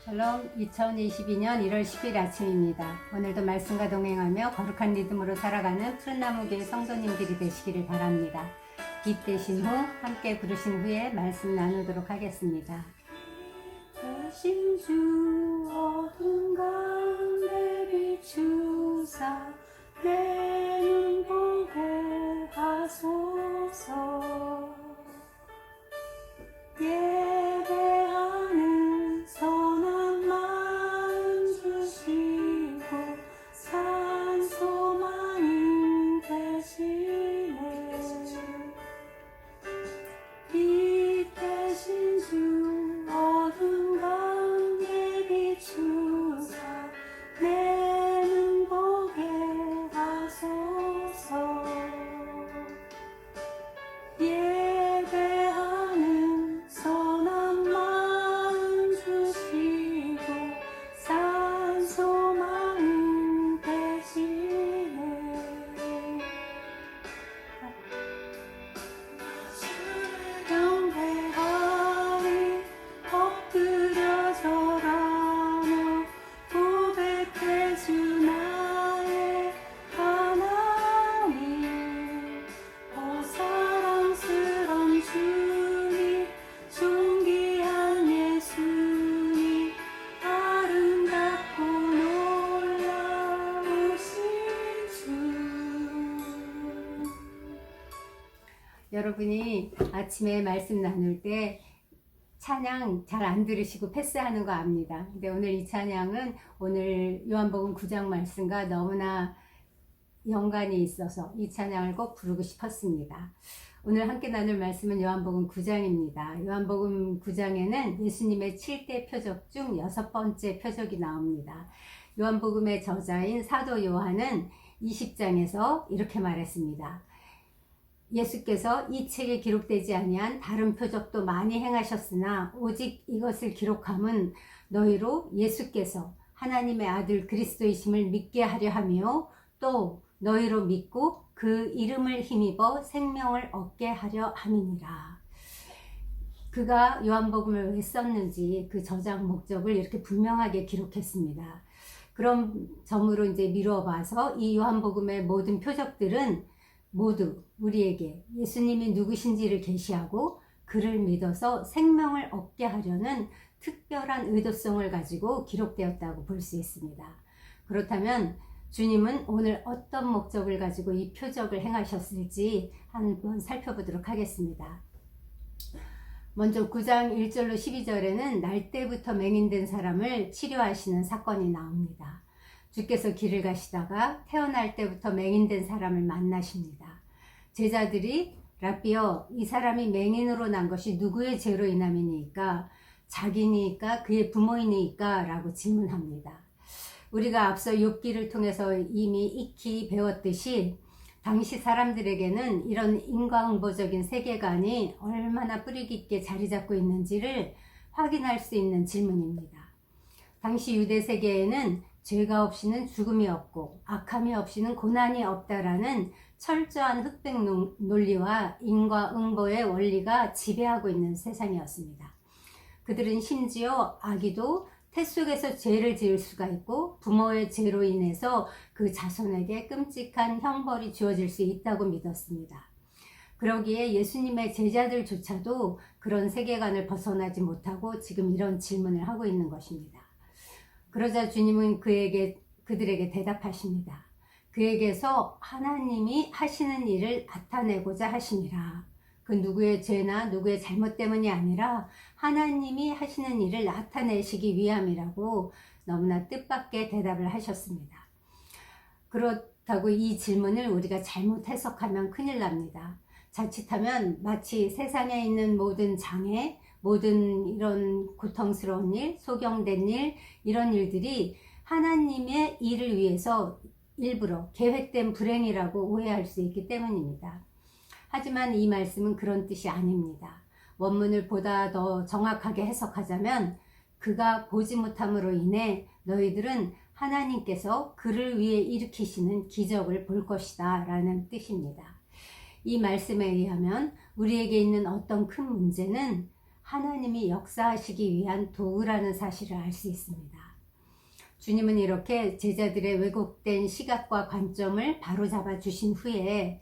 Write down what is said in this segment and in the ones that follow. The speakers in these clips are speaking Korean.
샬롬, 2022년 1월 10일 아침입니다. 오늘도 말씀과 동행하며 거룩한 리듬으로 살아가는 푸른나무교회 성도님들이 되시기를 바랍니다. 빛 되신 후 함께 부르신 후에 말씀 나누도록 하겠습니다. 대신 주 어둠 가운데 비추사 내 눈 보게 하소서. 예배하는 선한 마음 주시고 산 소망이 되시네. 빛 되신 주 어둠 가운데 비추사 내 눈 보게 하소서. 예배하는 선한 마음 주시고 산 소망이 되시네. 경배하리 엎드려 절하며 고백해 주 나의 하나님. 사랑스런 주님 존귀한 예수님 아름답고 놀라우신 주. 여러분이 아침에 말씀 나눌 때 찬양 잘 안 들으시고 패스하는 거 압니다. 근데 오늘 이 찬양은 오늘 요한복음 9장 말씀과 너무나 연관이 있어서 이 찬양을 꼭 부르고 싶었습니다. 오늘 함께 나눌 말씀은 요한복음 9장입니다. 요한복음 9장에는 예수님의 7대 표적 중 6번째 표적이 나옵니다. 요한복음의 저자인 사도 요한은 20장에서 이렇게 말했습니다. 예수께서 이 책에 기록되지 아니한 다른 표적도 많이 행하셨으나 오직 이것을 기록함은 너희로 예수께서 하나님의 아들 그리스도이심을 믿게 하려 하며 또 너희로 믿고 그 이름을 힘입어 생명을 얻게 하려 함이니라. 그가 요한복음을 왜 썼는지 그 저장 목적을 이렇게 분명하게 기록했습니다. 그런 점으로 이제 미루어 봐서 이 요한복음의 모든 표적들은 모두 우리에게 예수님이 누구신지를 계시하고 그를 믿어서 생명을 얻게 하려는 특별한 의도성을 가지고 기록되었다고 볼 수 있습니다. 그렇다면 주님은 오늘 어떤 목적을 가지고 이 표적을 행하셨을지 한번 살펴보도록 하겠습니다. 먼저 9장 1절로 12절에는 날 때부터 맹인된 사람을 치료하시는 사건이 나옵니다. 주께서 길을 가시다가 태어날 때부터 맹인된 사람을 만나십니다. 제자들이 랍비여, 이 사람이 맹인으로 난 것이 누구의 죄로 인함이니까? 자기니까 그의 부모이니까? 라고 질문합니다. 우리가 앞서 욥기를 통해서 이미 익히 배웠듯이 당시 사람들에게는 이런 인과응보적인 세계관이 얼마나 뿌리 깊게 자리 잡고 있는지를 확인할 수 있는 질문입니다. 당시 유대 세계에는 죄가 없이는 죽음이 없고 악함이 없이는 고난이 없다라는 철저한 흑백 논리와 인과응보의 원리가 지배하고 있는 세상이었습니다. 그들은 심지어 아기도 태 속에서 죄를 지을 수가 있고 부모의 죄로 인해서 그 자손에게 끔찍한 형벌이 주어질 수 있다고 믿었습니다. 그러기에 예수님의 제자들조차도 그런 세계관을 벗어나지 못하고 지금 이런 질문을 하고 있는 것입니다. 그러자 주님은 그들에게 대답하십니다. 그에게서 하나님이 하시는 일을 나타내고자 하시니라. 그 누구의 죄나 누구의 잘못 때문이 아니라 하나님이 하시는 일을 나타내시기 위함이라고 너무나 뜻밖의 대답을 하셨습니다. 그렇다고 이 질문을 우리가 잘못 해석하면 큰일 납니다. 자칫하면 마치 세상에 있는 모든 장애, 모든 이런 고통스러운 일, 소경된 일, 이런 일들이 하나님의 일을 위해서 일부러 계획된 불행이라고 오해할 수 있기 때문입니다. 하지만 이 말씀은 그런 뜻이 아닙니다. 원문을 보다 더 정확하게 해석하자면 그가 보지 못함으로 인해 너희들은 하나님께서 그를 위해 일으키시는 기적을 볼 것이다 라는 뜻입니다. 이 말씀에 의하면 우리에게 있는 어떤 큰 문제는 하나님이 역사하시기 위한 도구라는 사실을 알 수 있습니다. 주님은 이렇게 제자들의 왜곡된 시각과 관점을 바로잡아 주신 후에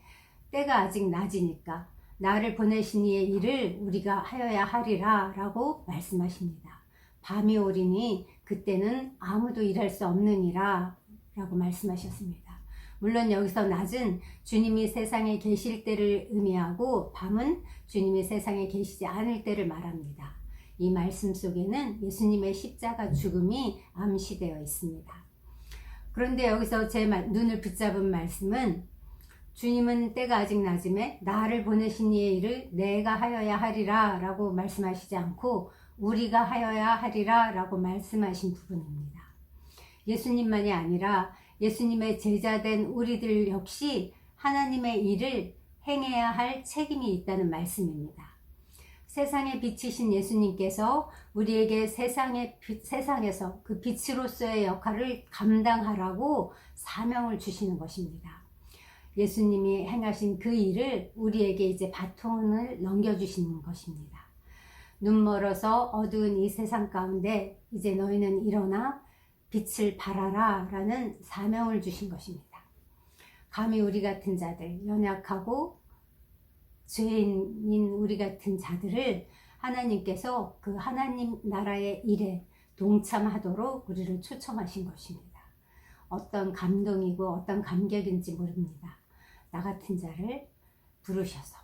때가 아직 낮이니까 나를 보내신 이의 일을 우리가 하여야 하리라 라고 말씀하십니다. 밤이 오리니 그때는 아무도 일할 수 없느니라 라고 말씀하셨습니다. 물론 여기서 낮은 주님이 세상에 계실 때를 의미하고 밤은 주님이 세상에 계시지 않을 때를 말합니다. 이 말씀 속에는 예수님의 십자가 죽음이 암시되어 있습니다. 그런데 여기서 제 눈을 붙잡은 말씀은 주님은 때가 아직 낮음에 나를 보내신 이의 일을 내가 하여야 하리라 라고 말씀하시지 않고 우리가 하여야 하리라 라고 말씀하신 부분입니다. 예수님만이 아니라 예수님의 제자된 우리들 역시 하나님의 일을 행해야 할 책임이 있다는 말씀입니다. 세상에 비치신 예수님께서 우리에게 세상에서 그 빛으로서의 역할을 감당하라고 사명을 주시는 것입니다. 예수님이 행하신 그 일을 우리에게 이제 바톤을 넘겨주시는 것입니다. 눈 멀어서 어두운 이 세상 가운데 이제 너희는 일어나 빛을 발하라 라는 사명을 주신 것입니다. 감히 우리 같은 자들, 연약하고 죄인인 우리 같은 자들을 하나님께서 그 하나님 나라의 일에 동참하도록 우리를 초청하신 것입니다. 어떤 감동이고 어떤 감격인지 모릅니다. 나 같은 자를 부르셔서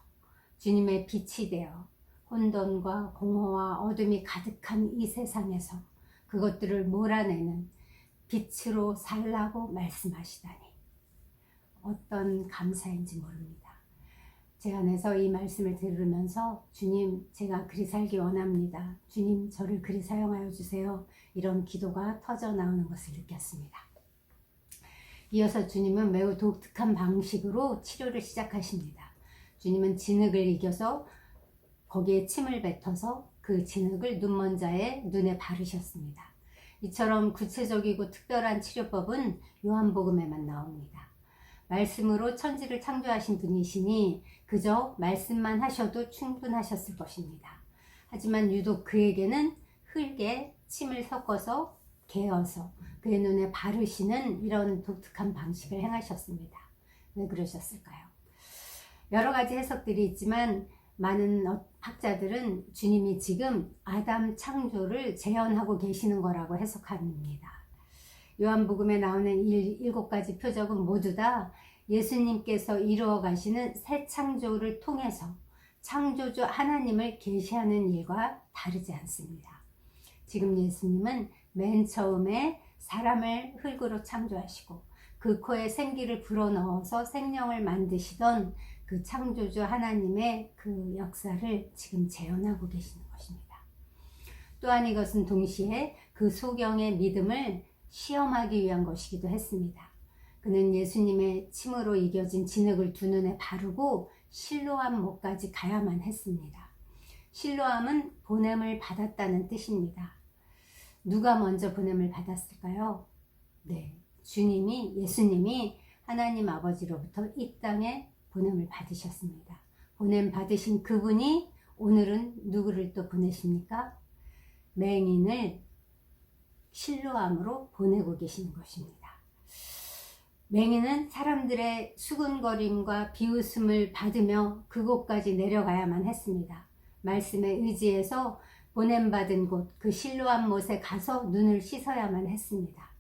주님의 빛이 되어 혼돈과 공허와 어둠이 가득한 이 세상에서 그것들을 몰아내는 빛으로 살라고 말씀하시다니 어떤 감사인지 모릅니다. 제 안에서 이 말씀을 들으면서 주님, 제가 그리 살기 원합니다. 주님, 저를 그리 사용하여 주세요. 이런 기도가 터져 나오는 것을 느꼈습니다. 이어서 주님은 매우 독특한 방식으로 치료를 시작하십니다. 주님은 진흙을 이겨서 거기에 침을 뱉어서 그 진흙을 눈먼 자의 눈에 바르셨습니다. 이처럼 구체적이고 특별한 치료법은 요한복음에만 나옵니다. 말씀으로 천지를 창조하신 분이시니 그저 말씀만 하셔도 충분하셨을 것입니다. 하지만 유독 그에게는 흙에 침을 섞어서 개어서 그의 눈에 바르시는 이런 독특한 방식을 행하셨습니다. 왜 그러셨을까요? 여러 가지 해석들이 있지만 많은 학자들은 주님이 지금 아담 창조를 재현하고 계시는 거라고 해석합니다. 요한복음에 나오는 7가지 표적은 모두 다 예수님께서 이루어 가시는 새 창조를 통해서 창조주 하나님을 계시하는 일과 다르지 않습니다. 지금 예수님은 맨 처음에 사람을 흙으로 창조하시고 그 코에 생기를 불어넣어서 생명을 만드시던 그 창조주 하나님의 그 역사를 지금 재현하고 계시는 것입니다. 또한 이것은 동시에 그 소경의 믿음을 시험하기 위한 것이기도 했습니다. 그는 예수님의 침으로 이겨진 진흙을 두 눈에 바르고 실로암 못까지 가야만 했습니다. 실로암은 보냄을 받았다는 뜻입니다. 누가 먼저 보냄을 받았을까요? 네, 예수님이 하나님 아버지로부터 이 땅에 보냄을 받으셨습니다. 보냄 받으신 그분이 오늘은 누구를 또 보내십니까? 맹인을 실로암으로 보내고 계시는 것입니다. 맹인은 사람들의 수군거림과 비웃음을 받으며 그곳까지 내려가야만 했습니다. 말씀에 의지해서 보냄받은 곳 그 실로암 못에 가서 눈을 씻어야만 했습니다.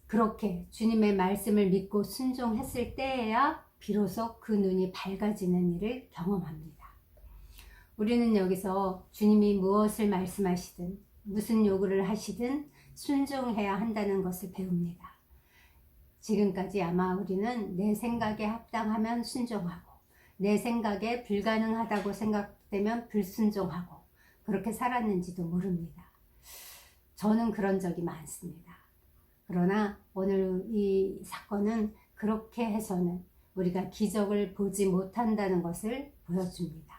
그렇게 주님의 말씀을 믿고 순종했을 때에야 비로소 그 눈이 밝아지는 일을 경험합니다. 우리는 여기서 주님이 무엇을 말씀하시든 무슨 요구를 하시든 순종해야 한다는 것을 배웁니다. 지금까지 아마 우리는 내 생각에 합당하면 순종하고 내 생각에 불가능하다고 생각되면 불순종하고 그렇게 살았는지도 모릅니다. 저는 그런 적이 많습니다. 그러나 오늘 이 사건은 그렇게 해서는 우리가 기적을 보지 못한다는 것을 보여줍니다.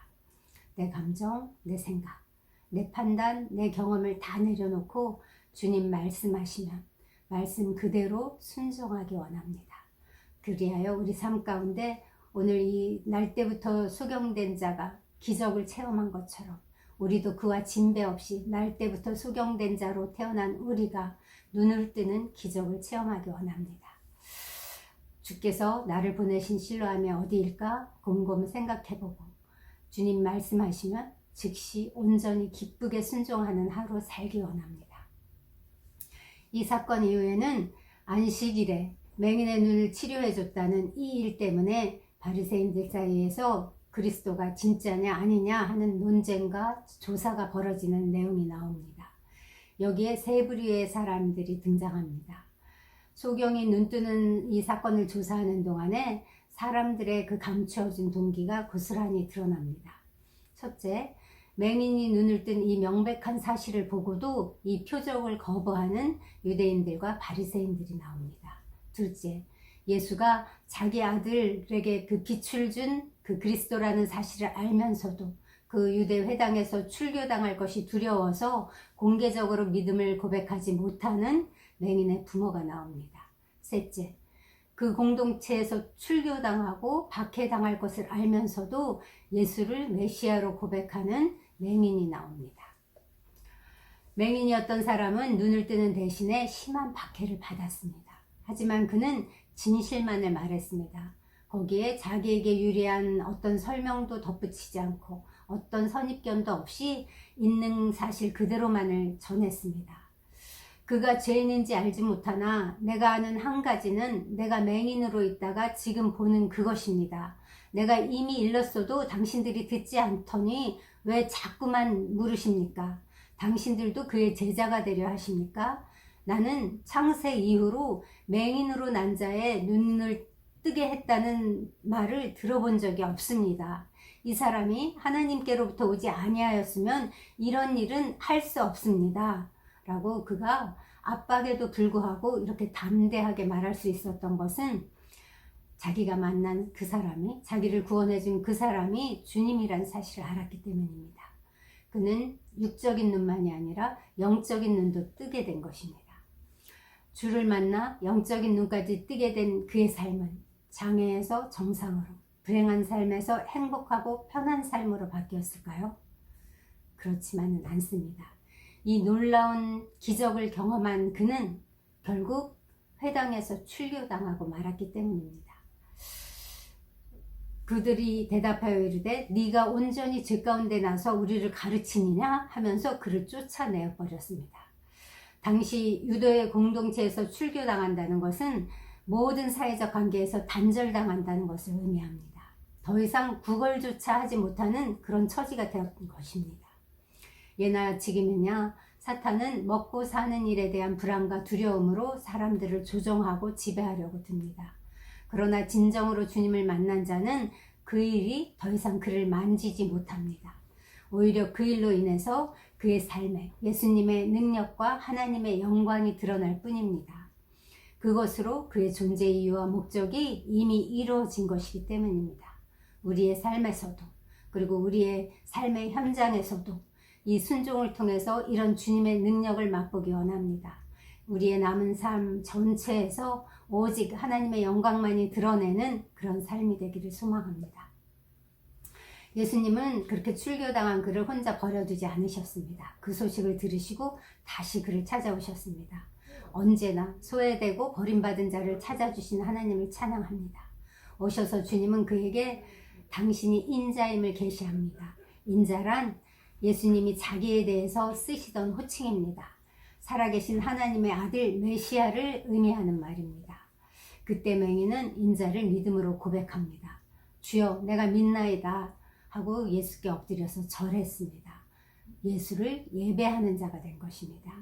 내 감정, 내 생각, 내 판단, 내 경험을 다 내려놓고 주님 말씀하시면 말씀 그대로 순종하기 원합니다. 그리하여 우리 삶 가운데 오늘 이 날 때부터 소경된 자가 기적을 체험한 것처럼 우리도 그와 진배 없이 날 때부터 소경된 자로 태어난 우리가 눈을 뜨는 기적을 체험하기 원합니다. 주께서 나를 보내신 실로암이 어디일까 곰곰 생각해보고 주님 말씀하시면 즉시 온전히 기쁘게 순종하는 하루 살기 원합니다. 이 사건 이후에는 안식일에 맹인의 눈을 치료해줬다는 이 일 때문에 바리새인들 사이에서 그리스도가 진짜냐 아니냐 하는 논쟁과 조사가 벌어지는 내용이 나옵니다. 여기에 세 부류의 사람들이 등장합니다. 소경이 눈뜨는 이 사건을 조사하는 동안에 사람들의 그 감추어진 동기가 고스란히 드러납니다. 첫째, 맹인이 눈을 뜬 이 명백한 사실을 보고도 이 표적을 거부하는 유대인들과 바리새인들이 나옵니다. 둘째, 예수가 자기 아들에게 그 빛을 준 그 그리스도라는 사실을 알면서도 그 유대 회당에서 출교당할 것이 두려워서 공개적으로 믿음을 고백하지 못하는 맹인의 부모가 나옵니다. 셋째, 그 공동체에서 출교당하고 박해당할 것을 알면서도 예수를 메시아로 고백하는 맹인이 나옵니다. 맹인이었던 사람은 눈을 뜨는 대신에 심한 박해를 받았습니다. 하지만 그는 진실만을 말했습니다. 거기에 자기에게 유리한 어떤 설명도 덧붙이지 않고 어떤 선입견도 없이 있는 사실 그대로만을 전했습니다. 그가 죄인인지 알지 못하나 내가 아는 한 가지는 내가 맹인으로 있다가 지금 보는 그것입니다. 내가 이미 일렀어도 당신들이 듣지 않더니 왜 자꾸만 물으십니까? 당신들도 그의 제자가 되려 하십니까? 나는 창세 이후로 맹인으로 난 자의 눈을 뜨게 했다는 말을 들어본 적이 없습니다. 이 사람이 하나님께로부터 오지 아니하였으면 이런 일은 할 수 없습니다. 라고 그가 압박에도 불구하고 이렇게 담대하게 말할 수 있었던 것은 자기가 만난 그 사람이, 자기를 구원해준 그 사람이 주님이란 사실을 알았기 때문입니다. 그는 육적인 눈만이 아니라 영적인 눈도 뜨게 된 것입니다. 주를 만나 영적인 눈까지 뜨게 된 그의 삶은 장애에서 정상으로, 불행한 삶에서 행복하고 편한 삶으로 바뀌었을까요? 그렇지만은 않습니다. 이 놀라운 기적을 경험한 그는 결국 회당에서 출교당하고 말았기 때문입니다. 그들이 대답하여 이르되 네가 온전히 죄 가운데 나서 우리를 가르치느냐 하면서 그를 쫓아내어 버렸습니다. 당시 유대의 공동체에서 출교당한다는 것은 모든 사회적 관계에서 단절당한다는 것을 의미합니다. 더 이상 구걸조차 하지 못하는 그런 처지가 되었던 것입니다. 예나 지금이냐 사탄은 먹고 사는 일에 대한 불안과 두려움으로 사람들을 조종하고 지배하려고 듭니다. 그러나 진정으로 주님을 만난 자는 그 일이 더 이상 그를 만지지 못합니다. 오히려 그 일로 인해서 그의 삶에 예수님의 능력과 하나님의 영광이 드러날 뿐입니다. 그것으로 그의 존재 이유와 목적이 이미 이루어진 것이기 때문입니다. 우리의 삶에서도 그리고 우리의 삶의 현장에서도 이 순종을 통해서 이런 주님의 능력을 맛보기 원합니다. 우리의 남은 삶 전체에서 오직 하나님의 영광만이 드러내는 그런 삶이 되기를 소망합니다. 예수님은 그렇게 출교당한 그를 혼자 버려두지 않으셨습니다. 그 소식을 들으시고 다시 그를 찾아오셨습니다. 언제나 소외되고 버림받은 자를 찾아주신 하나님을 찬양합니다. 오셔서 주님은 그에게 당신이 인자임을 계시합니다. 인자란 예수님이 자기에 대해서 쓰시던 호칭입니다. 살아계신 하나님의 아들 메시아를 의미하는 말입니다. 그때 맹인은 인자를 믿음으로 고백합니다. 주여 내가 믿나이다 하고 예수께 엎드려서 절했습니다. 예수를 예배하는 자가 된 것입니다.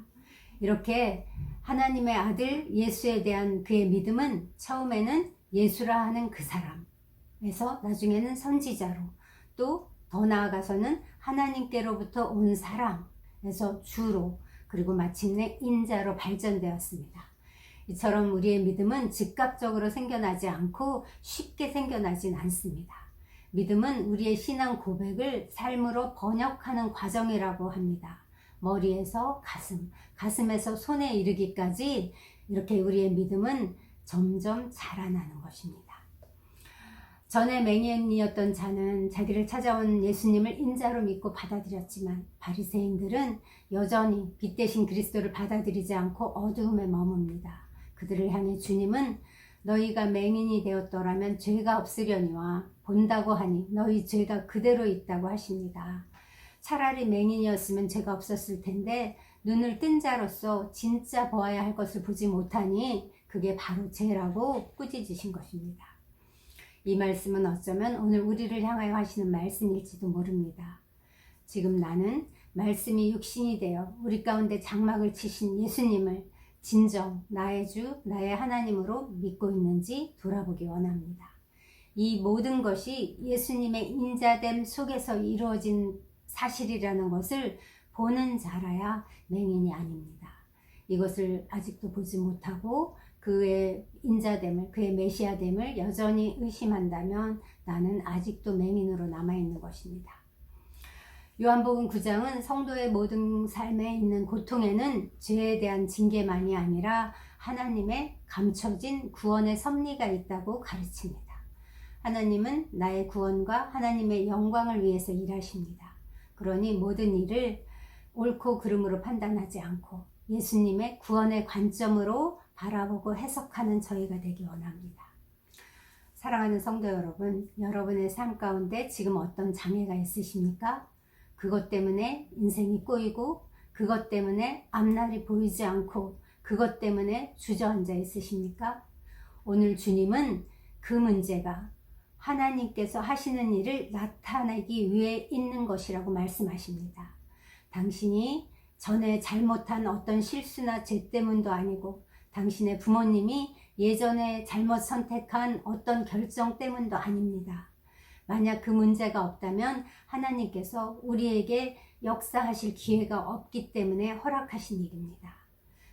이렇게 하나님의 아들 예수에 대한 그의 믿음은 처음에는 예수라 하는 그 사람에서 나중에는 선지자로 또 더 나아가서는 하나님께로부터 온 사람에서 주로 그리고 마침내 인자로 발전되었습니다. 이처럼 우리의 믿음은 즉각적으로 생겨나지 않고 쉽게 생겨나진 않습니다. 믿음은 우리의 신앙 고백을 삶으로 번역하는 과정이라고 합니다. 머리에서 가슴, 가슴에서 손에 이르기까지 이렇게 우리의 믿음은 점점 자라나는 것입니다. 전에 맹인이었던 자는 자기를 찾아온 예수님을 인자로 믿고 받아들였지만 바리새인들은 여전히 빛 대신 그리스도를 받아들이지 않고 어두움에 머뭅니다. 그들을 향해 주님은 너희가 맹인이 되었더라면 죄가 없으려니와 본다고 하니 너희 죄가 그대로 있다고 하십니다. 차라리 맹인이었으면 죄가 없었을 텐데 눈을 뜬 자로서 진짜 보아야 할 것을 보지 못하니 그게 바로 죄라고 꾸짖으신 것입니다. 이 말씀은 어쩌면 오늘 우리를 향하여 하시는 말씀일지도 모릅니다. 지금 나는 말씀이 육신이 되어 우리 가운데 장막을 치신 예수님을 진정 나의 주, 나의 하나님으로 믿고 있는지 돌아보기 원합니다. 이 모든 것이 예수님의 인자됨 속에서 이루어진 사실이라는 것을 보는 자라야 맹인이 아닙니다. 이것을 아직도 보지 못하고 그의 인자됨을, 그의 메시아됨을 여전히 의심한다면 나는 아직도 맹인으로 남아있는 것입니다. 요한복음 9장은 성도의 모든 삶에 있는 고통에는 죄에 대한 징계만이 아니라 하나님의 감춰진 구원의 섭리가 있다고 가르칩니다. 하나님은 나의 구원과 하나님의 영광을 위해서 일하십니다. 그러니 모든 일을 옳고 그름으로 판단하지 않고 예수님의 구원의 관점으로 바라보고 해석하는 저희가 되기 원합니다. 사랑하는 성도 여러분, 여러분의 삶 가운데 지금 어떤 장애가 있으십니까? 그것 때문에 인생이 꼬이고 그것 때문에 앞날이 보이지 않고 그것 때문에 주저앉아 있으십니까? 오늘 주님은 그 문제가 하나님께서 하시는 일을 나타내기 위해 있는 것이라고 말씀하십니다. 당신이 전에 잘못한 어떤 실수나 죄 때문도 아니고 당신의 부모님이 예전에 잘못 선택한 어떤 결정 때문도 아닙니다. 만약 그 문제가 없다면 하나님께서 우리에게 역사하실 기회가 없기 때문에 허락하신 일입니다.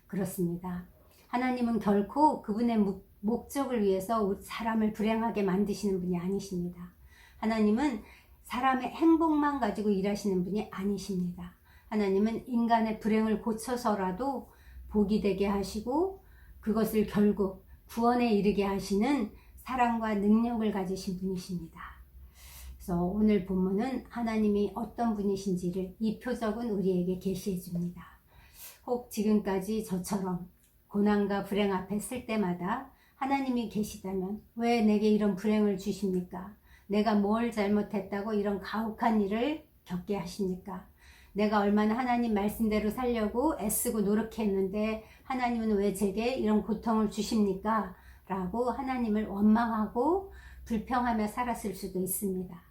그렇습니다. 하나님은 결코 그분의 목적을 위해서 사람을 불행하게 만드시는 분이 아니십니다. 하나님은 사람의 행복만 가지고 일하시는 분이 아니십니다. 하나님은 인간의 불행을 고쳐서라도 복이 되게 하시고 그것을 결국 구원에 이르게 하시는 사랑과 능력을 가지신 분이십니다. 그래서 오늘 본문은 하나님이 어떤 분이신지를 이 표적은 우리에게 계시해 줍니다. 혹 지금까지 저처럼 고난과 불행 앞에 설 때마다 하나님이 계시다면 왜 내게 이런 불행을 주십니까? 내가 뭘 잘못했다고 이런 가혹한 일을 겪게 하십니까? 내가 얼마나 하나님 말씀대로 살려고 애쓰고 노력했는데 하나님은 왜 제게 이런 고통을 주십니까? 라고 하나님을 원망하고 불평하며 살았을 수도 있습니다.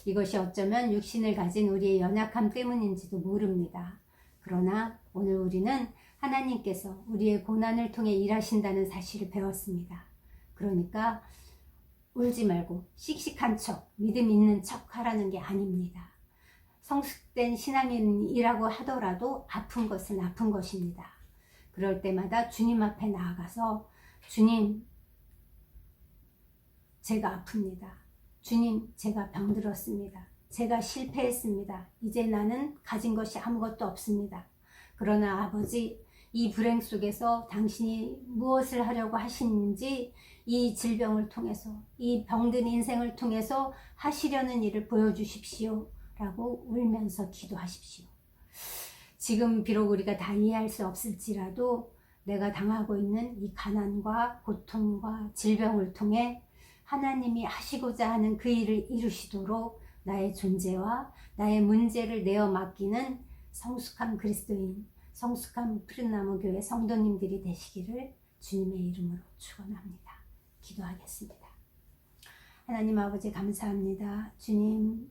이것이 어쩌면 육신을 가진 우리의 연약함 때문인지도 모릅니다. 그러나 오늘 우리는 하나님께서 우리의 고난을 통해 일하신다는 사실을 배웠습니다. 그러니까 울지 말고 씩씩한 척, 믿음 있는 척 하라는 게 아닙니다. 성숙된 신앙인이라고 하더라도 아픈 것은 아픈 것입니다. 그럴 때마다 주님 앞에 나아가서 주님, 제가 아픕니다. 주님, 제가 병들었습니다. 제가 실패했습니다. 이제 나는 가진 것이 아무것도 없습니다. 그러나 아버지, 이 불행 속에서 당신이 무엇을 하려고 하시는지 이 질병을 통해서, 이 병든 인생을 통해서 하시려는 일을 보여주십시오. 라고 울면서 기도하십시오. 지금 비록 우리가 다 이해할 수 없을지라도 내가 당하고 있는 이 가난과 고통과 질병을 통해 하나님이 하시고자 하는 그 일을 이루시도록 나의 존재와 나의 문제를 내어 맡기는 성숙한 그리스도인, 성숙한 푸른나무 교회 성도님들이 되시기를 주님의 이름으로 축원합니다. 기도하겠습니다. 하나님 아버지 감사합니다. 주님,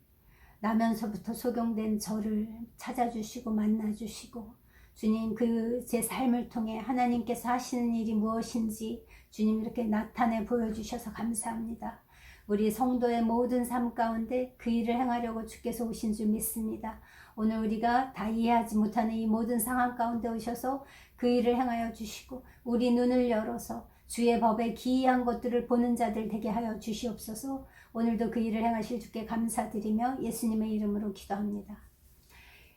나면서부터 소경된 저를 찾아주시고 만나주시고 주님, 그 제 삶을 통해 하나님께서 하시는 일이 무엇인지 주님 이렇게 나타내 보여주셔서 감사합니다. 우리 성도의 모든 삶 가운데 그 일을 행하려고 주께서 오신 줄 믿습니다. 오늘 우리가 다 이해하지 못하는 이 모든 상황 가운데 오셔서 그 일을 행하여 주시고 우리 눈을 열어서 주의 법의 기이한 것들을 보는 자들 되게 하여 주시옵소서. 오늘도 그 일을 행하실 주께 감사드리며 예수님의 이름으로 기도합니다.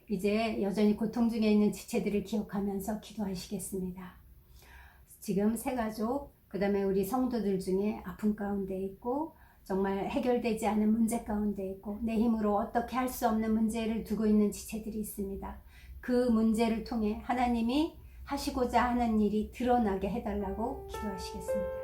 이제 여전히 고통 중에 있는 지체들을 기억하면서 기도하시겠습니다. 지금 세 가족, 그 다음에 우리 성도들 중에 아픔 가운데 있고 정말 해결되지 않은 문제 가운데 있고 내 힘으로 어떻게 할 수 없는 문제를 두고 있는 지체들이 있습니다. 그 문제를 통해 하나님이 하시고자 하는 일이 드러나게 해달라고 기도하시겠습니다.